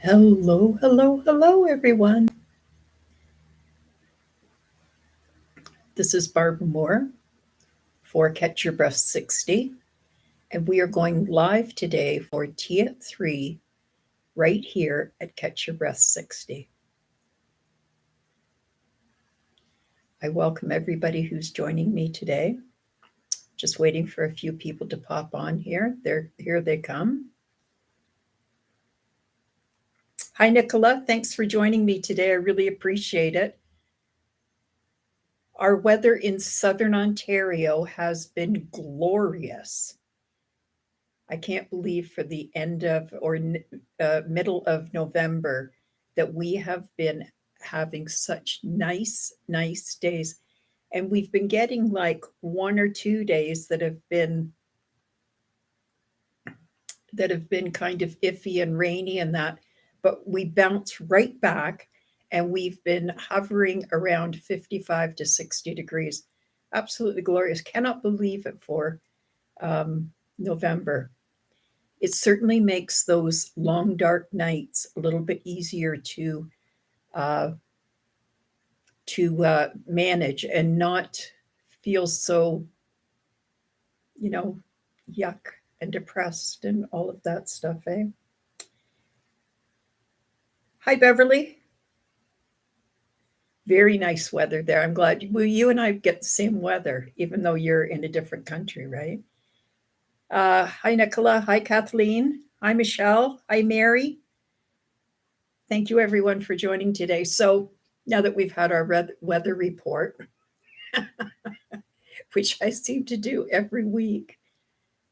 Hello, hello, hello, everyone. This is Barbara Moore for Catch Your Breath 60, and we are going live today for Tea at 3 right here at Catch Your Breath 60. I welcome everybody who's joining me today. Just waiting for a few people to pop on here. Here they come. Hi, Nicola. Thanks for joining me today. I really appreciate it. Our weather in southern Ontario has been glorious. I can't believe for the end of or middle of November that we have been having such nice days. And we've been getting like 1 or 2 days that have been kind of iffy and rainy and that, but we bounce right back and we've been hovering around 55 to 60 degrees. Absolutely glorious. Cannot believe it for November. It certainly makes those long, dark nights a little bit easier to manage and not feel so, yuck and depressed and all of that stuff, eh? Hi, Beverly. Very nice weather there. I'm glad you and I get the same weather, even though you're in a different country, right? Hi, Nicola. Hi, Kathleen. Hi, Michelle. Hi, Mary. Thank you, everyone, for joining today. So now that we've had our weather report, which I seem to do every week,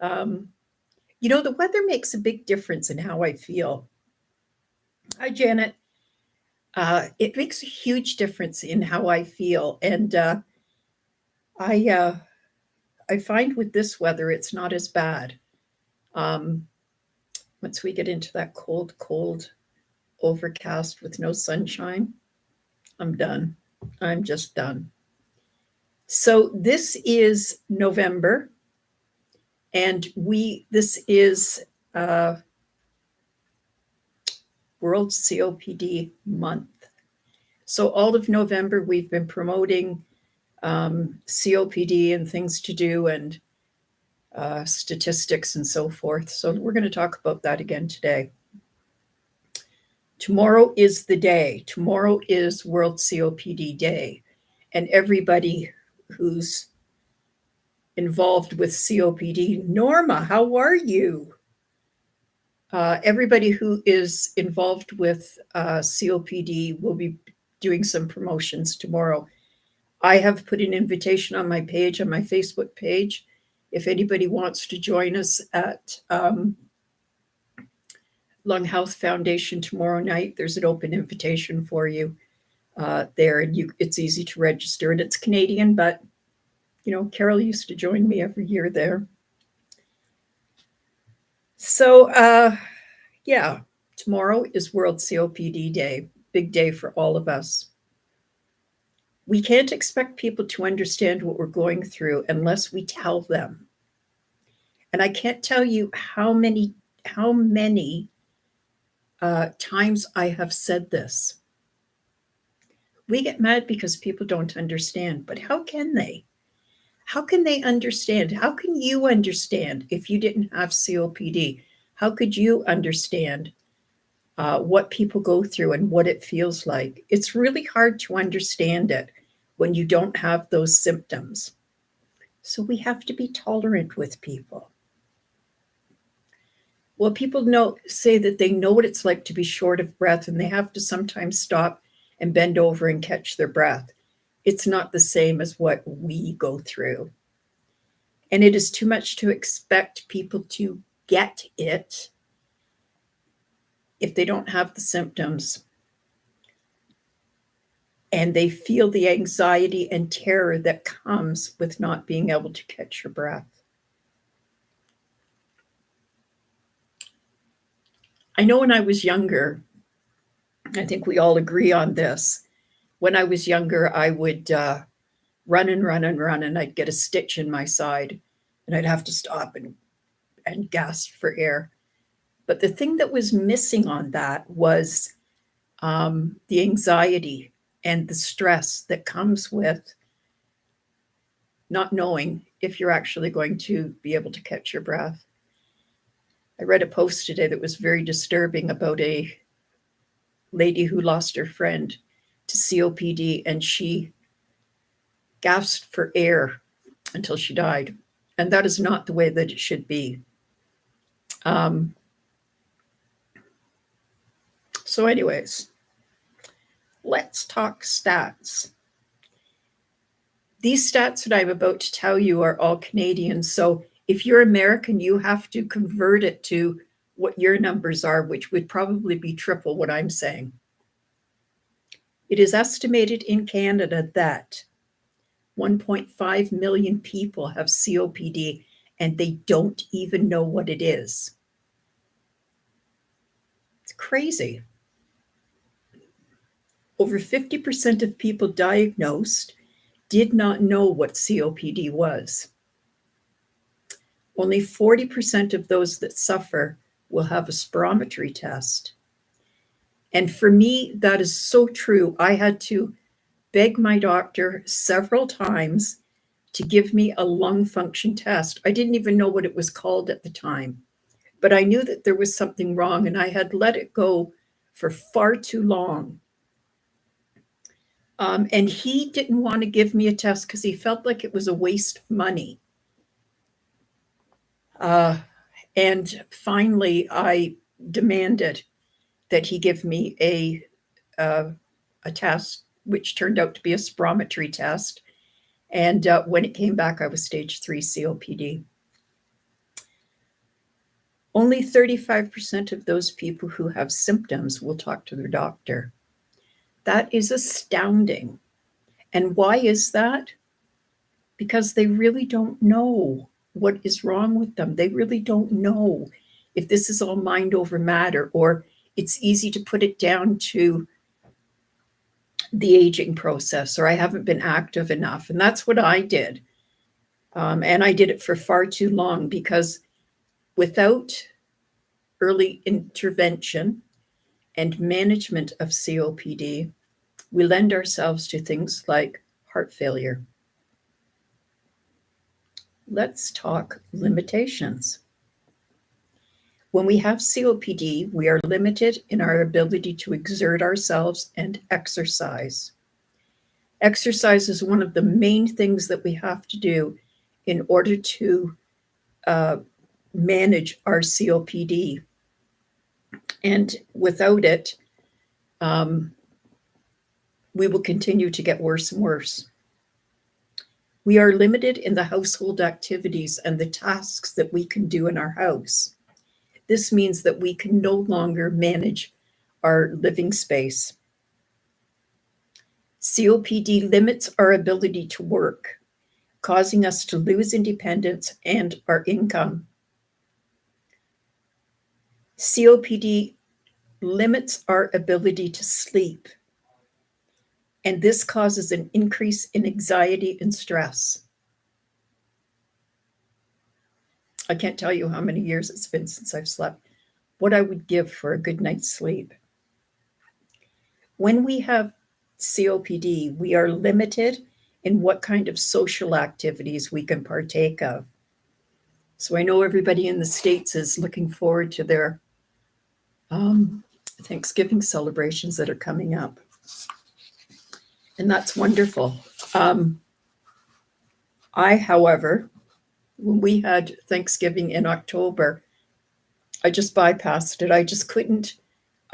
the weather makes a big difference in how I feel. Hi, Janet. It makes a huge difference in how I feel. And I find with this weather, it's not as bad. Once we get into that cold, overcast with no sunshine, I'm done. I'm just done. So this is November, and this is World COPD Month. So all of November, we've been promoting COPD and things to do and statistics and so forth. So we're going to talk about that again today. Tomorrow is the day. Tomorrow is World COPD Day. And everybody who's involved with COPD, Norma, how are you? Everybody who is involved with COPD will be doing some promotions tomorrow. I have put an invitation on my page, on my Facebook page. If anybody wants to join us at Lung Health Foundation tomorrow night, there's an open invitation for you there, and it's easy to register, and it's Canadian, but Carol used to join me every year there. So yeah, tomorrow is World COPD Day, big day for all of us. We can't expect people to understand what we're going through unless we tell them. And I can't tell you how many times I have said this. We get mad because people don't understand, but how can they? How can they understand? How can you understand if you didn't have COPD? How could you understand what people go through and what it feels like? It's really hard to understand it when you don't have those symptoms. So we have to be tolerant with people. Well, people say that they know what it's like to be short of breath, and they have to sometimes stop and bend over and catch their breath. It's not the same as what we go through. And it is too much to expect people to get it if they don't have the symptoms and they feel the anxiety and terror that comes with not being able to catch your breath. I know when I was younger, I think we all agree on this. When I was younger, I would run, and I'd get a stitch in my side, and I'd have to stop and gasp for air. But the thing that was missing on that was the anxiety and the stress that comes with not knowing if you're actually going to be able to catch your breath. I read a post today that was very disturbing about a lady who lost her friend to COPD, and she gasped for air until she died. And that is not the way that it should be. So anyways, let's talk stats. These stats that I'm about to tell you are all Canadian. So if you're American, you have to convert it to what your numbers are, which would probably be triple what I'm saying. It is estimated in Canada that 1.5 million people have COPD and they don't even know what it is. It's crazy. Over 50% of people diagnosed did not know what COPD was. Only 40% of those that suffer will have a spirometry test. And for me, that is so true. I had to beg my doctor several times to give me a lung function test. I didn't even know what it was called at the time, but I knew that there was something wrong, and I had let it go for far too long. And he didn't want to give me a test because he felt like it was a waste of money. And finally, I demanded that he give me a test, which turned out to be a spirometry test. And when it came back, I was stage 3 COPD. Only 35% of those people who have symptoms will talk to their doctor. That is astounding. And why is that? Because they really don't know what is wrong with them. They really don't know if this is all mind over matter, or it's easy to put it down to the aging process, or I haven't been active enough. And that's what I did. And I did it for far too long, because without early intervention and management of COPD, we lend ourselves to things like heart failure. Let's talk limitations. When we have COPD, we are limited in our ability to exert ourselves and exercise. Exercise is one of the main things that we have to do in order to manage our COPD. And without it, we will continue to get worse and worse. We are limited in the household activities and the tasks that we can do in our house. This means that we can no longer manage our living space. COPD limits our ability to work, causing us to lose independence and our income. COPD limits our ability to sleep, and this causes an increase in anxiety and stress. I can't tell you how many years it's been since I've slept, what I would give for a good night's sleep. When we have COPD, we are limited in what kind of social activities we can partake of. So I know everybody in the States is looking forward to their Thanksgiving celebrations that are coming up. And that's wonderful. I, however, when we had Thanksgiving in October, I just bypassed it. I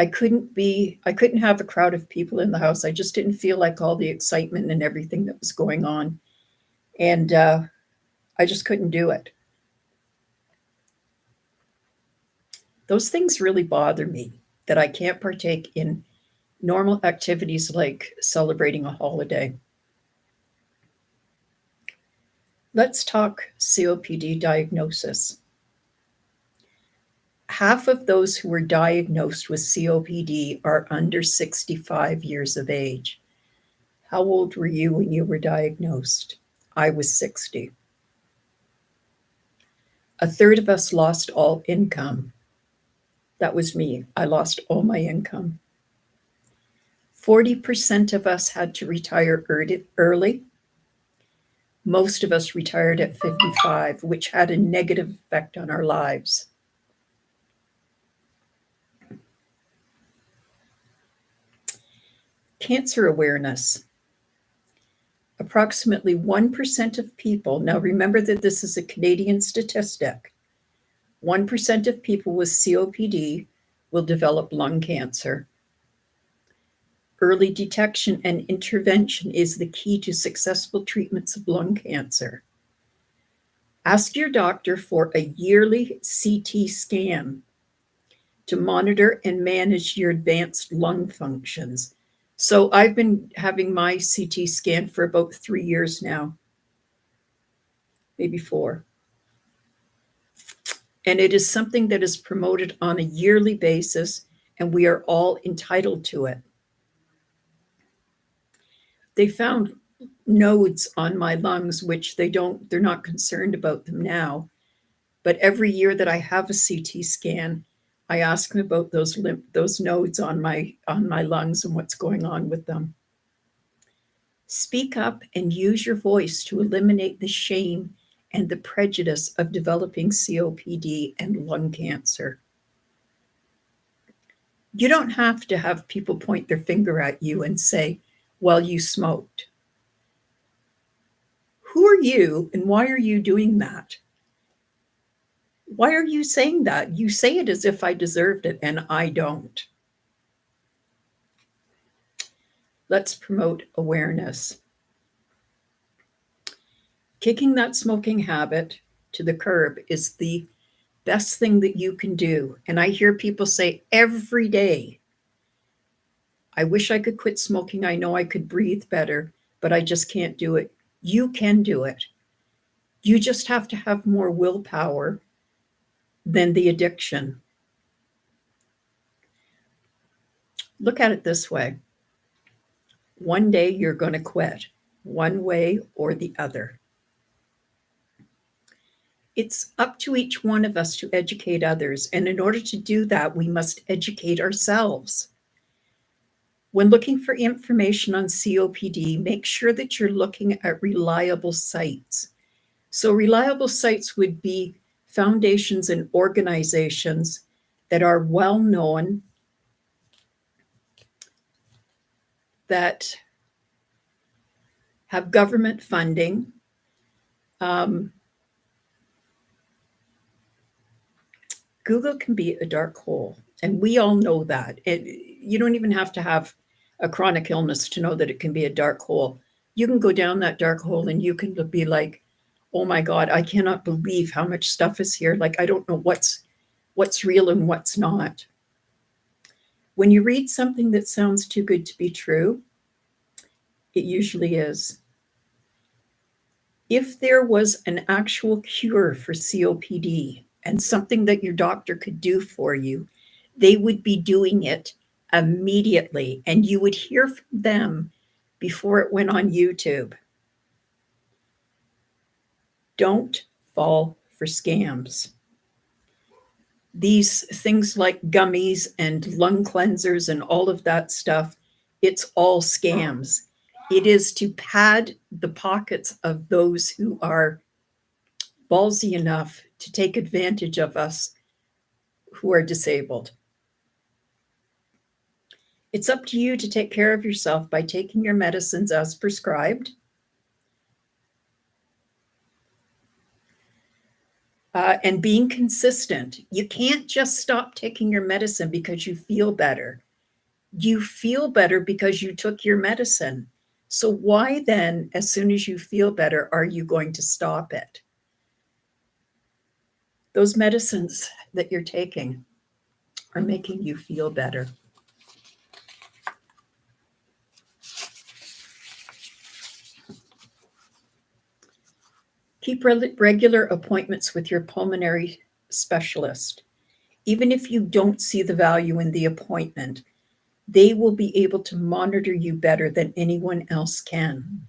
couldn't have a crowd of people in the house. I just didn't feel like all the excitement and everything that was going on. And I just couldn't do it. Those things really bother me, that I can't partake in normal activities like celebrating a holiday. Let's talk COPD diagnosis. Half of those who were diagnosed with COPD are under 65 years of age. How old were you when you were diagnosed? I was 60. A third of us lost all income. That was me. I lost all my income. 40% of us had to retire early. Most of us retired at 55, which had a negative effect on our lives. Cancer awareness. Approximately 1% of people, now remember that this is a Canadian statistic, 1% of people with COPD will develop lung cancer. Early detection and intervention is the key to successful treatments of lung cancer. Ask your doctor for a yearly CT scan to monitor and manage your advanced lung functions. So I've been having my CT scan for about 3 years now, maybe 4. And it is something that is promoted on a yearly basis, and we are all entitled to it. They found nodes on my lungs, which they're not concerned about them now. But every year that I have a CT scan, I ask them about those nodes on my lungs and what's going on with them. Speak up and use your voice to eliminate the shame and the prejudice of developing COPD and lung cancer. You don't have to have people point their finger at you and say, well, you smoked. Who are you and why are you doing that? Why are you saying that? You say it as if I deserved it, and I don't. Let's promote awareness. Kicking that smoking habit to the curb is the best thing that you can do. And I hear people say every day, I wish I could quit smoking. I know I could breathe better, but I just can't do it. You can do it. You just have to have more willpower than the addiction. Look at it this way. One day you're going to quit, one way or the other. It's up to each one of us to educate others. And in order to do that, we must educate ourselves. When looking for information on COPD, make sure that you're looking at reliable sites. So reliable sites would be foundations and organizations that are well known, that have government funding. Google can be a dark hole, and we all know that. You don't even have to have a chronic illness to know that it can be a dark hole. You can go down that dark hole and you can be like, oh my God, I cannot believe how much stuff is here. Like, I don't know what's real and what's not. When you read something that sounds too good to be true, it usually is. If there was an actual cure for COPD and something that your doctor could do for you, they would be doing it immediately, and you would hear from them before it went on YouTube. Don't fall for scams. These things like gummies and lung cleansers and all of that stuff, it's all scams. It is to pad the pockets of those who are ballsy enough to take advantage of us who are disabled. It's up to you to take care of yourself by taking your medicines as prescribed. And being consistent. You can't just stop taking your medicine because you feel better. You feel better because you took your medicine. So why then, as soon as you feel better, are you going to stop it? Those medicines that you're taking are making you feel better. Keep regular appointments with your pulmonary specialist. Even if you don't see the value in the appointment, they will be able to monitor you better than anyone else can.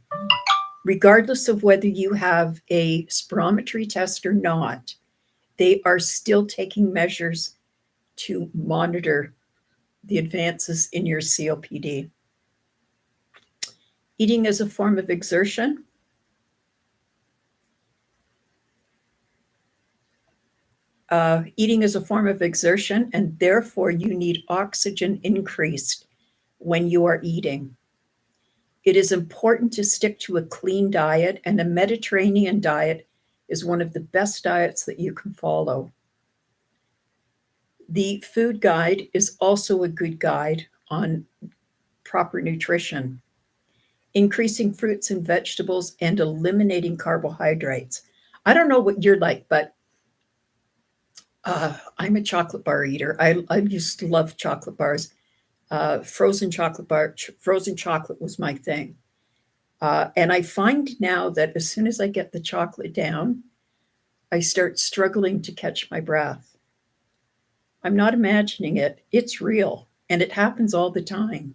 Regardless of whether you have a spirometry test or not, they are still taking measures to monitor the advances in your COPD. Eating as a form of exertion. Eating is a form of exertion, and therefore you need oxygen increased when you are eating. It is important to stick to a clean diet, and a Mediterranean diet is one of the best diets that you can follow. The food guide is also a good guide on proper nutrition, increasing fruits and vegetables, and eliminating carbohydrates. I don't know what you're like, but I'm a chocolate bar eater. I used to love chocolate bars. Frozen chocolate was my thing. And I find now that as soon as I get the chocolate down, I start struggling to catch my breath. I'm not imagining it. It's real, and it happens all the time.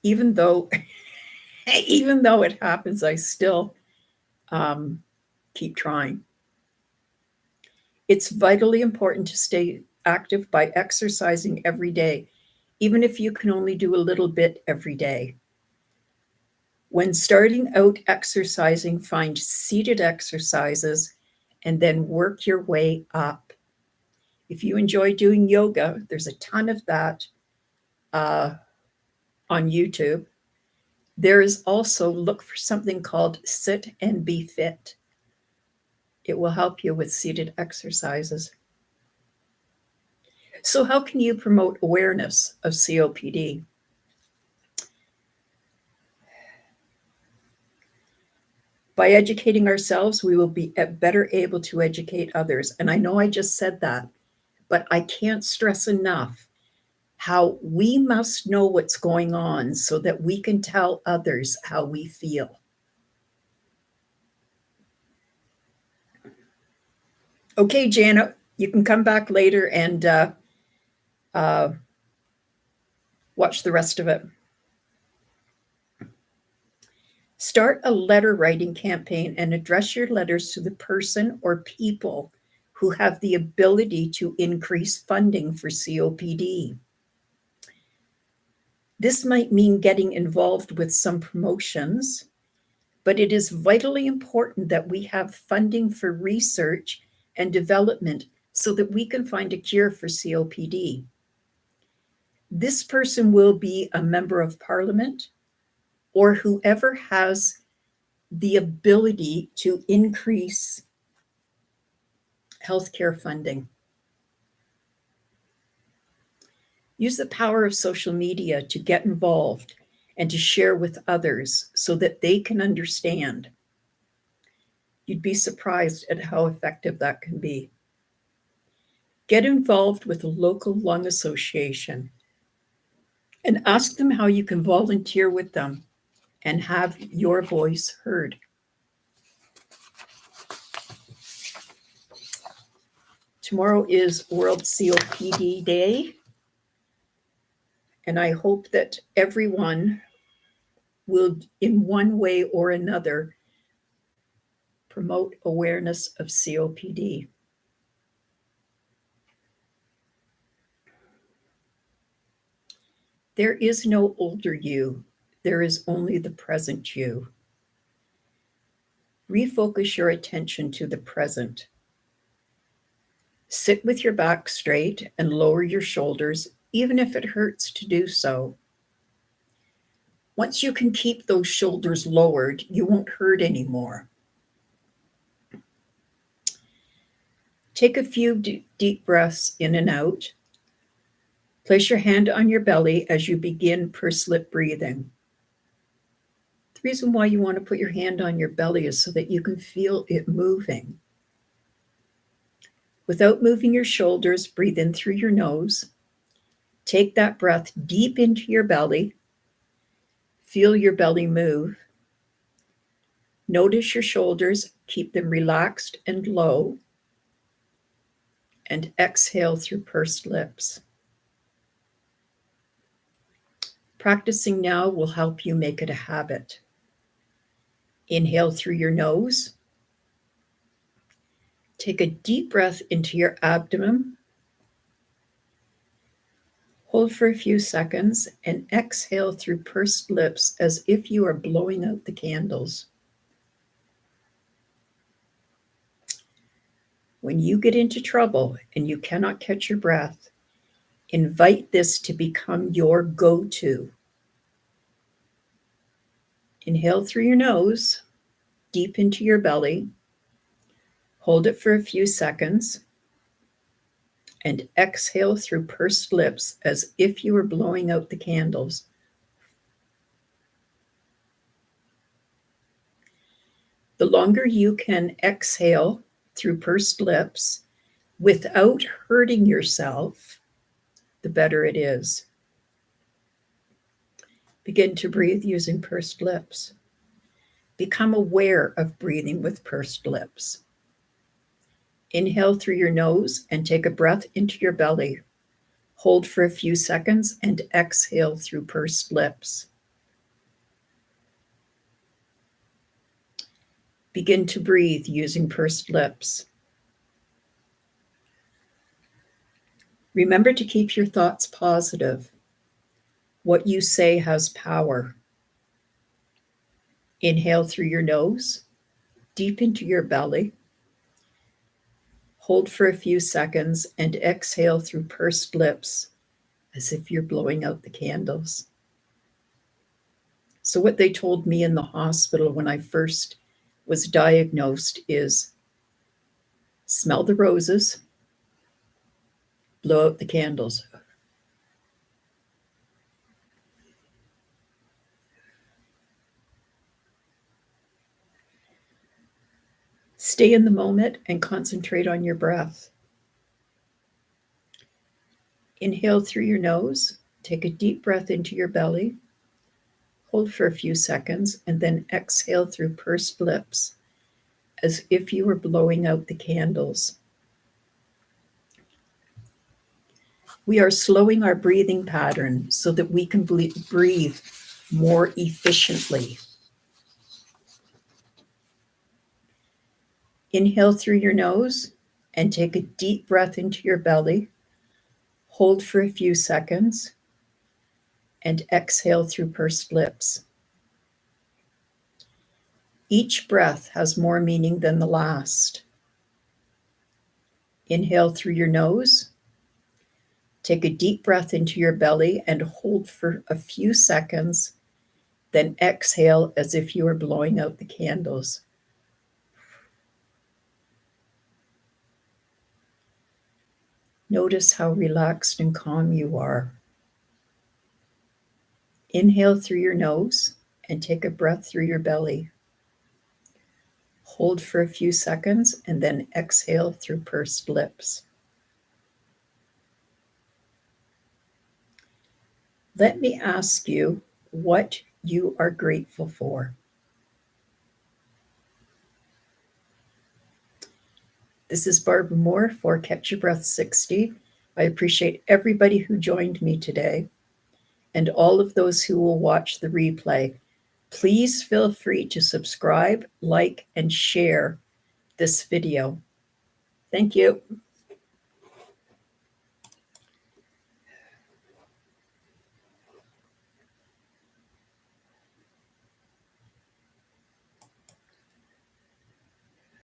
Even though, even though it happens, I still keep trying. It's vitally important to stay active by exercising every day, even if you can only do a little bit every day. When starting out exercising, find seated exercises and then work your way up. If you enjoy doing yoga, there's a ton of that on YouTube. There is also, look for something called Sit and Be Fit. It will help you with seated exercises. So how can you promote awareness of COPD? By educating ourselves, we will be better able to educate others. And I know I just said that, but I can't stress enough how we must know what's going on so that we can tell others how we feel. Okay, Janet, you can come back later and watch the rest of it. Start a letter writing campaign and address your letters to the person or people who have the ability to increase funding for COPD. This might mean getting involved with some promotions, but it is vitally important that we have funding for research and development so that we can find a cure for COPD. This person will be a member of parliament or whoever has the ability to increase healthcare funding. Use the power of social media to get involved and to share with others so that they can understand. You'd be surprised at how effective that can be. Get involved with a local lung association and ask them how you can volunteer with them and have your voice heard. Tomorrow is World COPD Day, and I hope that everyone will, in one way or another, promote awareness of COPD. There is no older you. There is only the present you. Refocus your attention to the present. Sit with your back straight and lower your shoulders, even if it hurts to do so. Once you can keep those shoulders lowered, you won't hurt anymore. Take a few deep breaths in and out. Place your hand on your belly as you begin pursed-lip breathing. The reason why you want to put your hand on your belly is so that you can feel it moving. Without moving your shoulders, breathe in through your nose. Take that breath deep into your belly. Feel your belly move. Notice your shoulders, keep them relaxed and low. And exhale through pursed lips. Practicing now will help you make it a habit. Inhale through your nose. Take a deep breath into your abdomen. Hold for a few seconds and exhale through pursed lips as if you are blowing out the candles. When you get into trouble and you cannot catch your breath, invite this to become your go-to. Inhale through your nose, deep into your belly. Hold it for a few seconds and exhale through pursed lips as if you were blowing out the candles. The longer you can exhale through pursed lips without hurting yourself, the better it is. Begin to breathe using pursed lips. Become aware of breathing with pursed lips. Inhale through your nose and take a breath into your belly. Hold for a few seconds and exhale through pursed lips. Begin to breathe using pursed lips. Remember to keep your thoughts positive. What you say has power. Inhale through your nose, deep into your belly. Hold for a few seconds and exhale through pursed lips as if you're blowing out the candles. So what they told me in the hospital when I first was diagnosed is smell the roses, blow out the candles. Stay in the moment and concentrate on your breath. Inhale through your nose, take a deep breath into your belly, hold for a few seconds, and then exhale through pursed lips as if you were blowing out the candles. We are slowing our breathing pattern so that we can breathe more efficiently. Inhale through your nose and take a deep breath into your belly. Hold for a few seconds and exhale through pursed lips. Each breath has more meaning than the last. Inhale through your nose. Take a deep breath into your belly and hold for a few seconds, then exhale as if you were blowing out the candles. Notice how relaxed and calm you are. Inhale through your nose and take a breath through your belly. Hold for a few seconds and then exhale through pursed lips. Let me ask you what you are grateful for. This is Barbara Moore for Catch Your Breath 60. I appreciate everybody who joined me today and all of those who will watch the replay. Please feel free to subscribe, like, and share this video. Thank you.